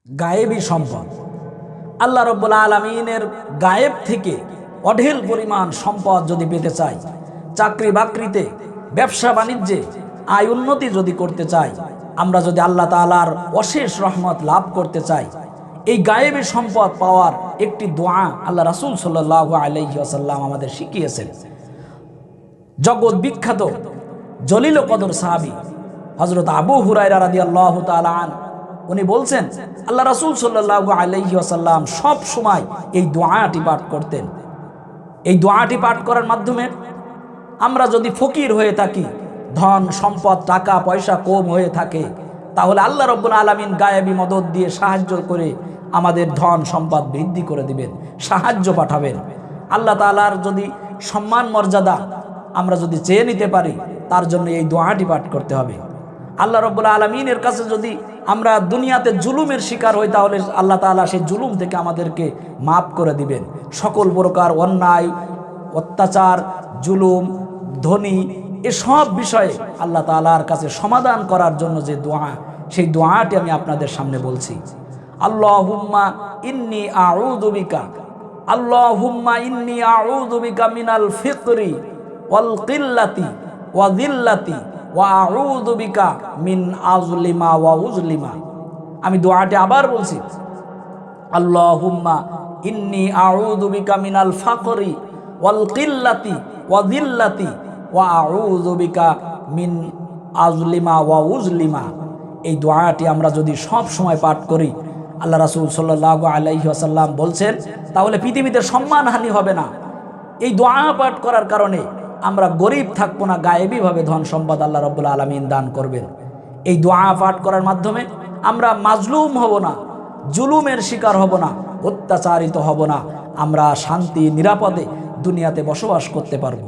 গায়েবী সম্পদ। আল্লাহ রাব্বুল আলামিনের গায়েব থেকে অঢেল পরিমাণ সম্পদ যদি পেতে চাই, চাকরি বাকরিতে, ব্যবসা বাণিজ্যে আয় উন্নতি যদি করতে চাই, আমরা যদি আল্লাহ তাআলার অশেষ রহমত লাভ করতে চাই, এই গায়েবী সম্পদ পাওয়ার একটি দোয়া আল্লাহ রাসূল সাল্লাল্লাহু আলাইহি ওয়াসাল্লাম আমাদের শিখিয়েছেন। জগৎ বিখ্যাত জলিল কদর সাহাবী হযরত আবু হুরায়রা রাদিয়াল্লাহু তাআলা আনহু উনি বলছেন, আল্লাহ রাসূল সাল্লাল্লাহু আলাইহি ওয়াসাল্লাম সব সময় এই দোয়াটি পাঠ করতেন। এই দোয়াটি পাঠ করার মাধ্যমে আমরা যদি ফকির হয়ে থাকি, ধন সম্পদ টাকা পয়সা কম হয়ে থাকে, তাহলে আল্লাহ রাব্বুল আলামিন গায়েবী মদদ দিয়ে সাহায্য করে আমাদের ধন সম্পদ বৃদ্ধি করে দিবেন, সাহায্য পাঠাবেন। আল্লাহ তাআলার যদি সম্মান মর্যাদা আমরা যদি চেয়ে নিতে পারি, তার জন্য এই দোয়াটি পাঠ করতে হবে। আল্লাহ রাব্বুল আলামিনের কাছে যদি আমরা দুনিয়াতে জুলুমের শিকার হই, তাহলে আল্লাহ তাআলা সেই জুলুম থেকে আমাদেরকে মাফ করে দিবেন। সকল প্রকার অন্যায়, অত্যাচার, জুলুম, ধনী, এসব বিষয়ে আল্লাহ তাআলার কাছে সমাধান করার জন্য যে দোয়া, সেই দোয়াটি আমি আপনাদের সামনে বলছি। আল্লাহুম্মা ইন্নী আউযু বিকা, আল্লাহুম্মা ইন্নী আউযু বিকা মিনাল ফিকরি ওয়াল কিল্লাতি ওয়া যিল্লাতি ওয়া আউযু বিকা মিন আযলিমা ওয়া উযলিমা। আমি দোয়াটি আবার বলছি, আল্লাহুম্মা ইন্নী আউযু বিকা মিনাল ফাকরি ওয়াল কিল্লাতি ওয়া যিল্লাতি ওয়া আউযু বিকা মিন আযলিমা ওয়া উযলিমা। এই দোয়াটি আমরা যদি সব সময় পাঠ করি, আল্লাহ রাসূল সাল্লাল্লাহু আলাইহি ওয়াসাল্লাম বলছেন, তাহলে পৃথিবীতে সম্মানহানি হবে না। এই দোয়া পাঠ করার কারণে আমরা গরিব থাকবো না, গায়েবীভাবে ধন সম্পদ আল্লাহ রাব্বুল আলামিন দান করবেন। এই দোয়া পাঠ করার মাধ্যমে আমরা মাজলুম হব না, জুলুমের শিকার হব না, অত্যাচারিত হব না, আমরা শান্তি নিরাপদে দুনিয়াতে বসবাস করতে পারবো।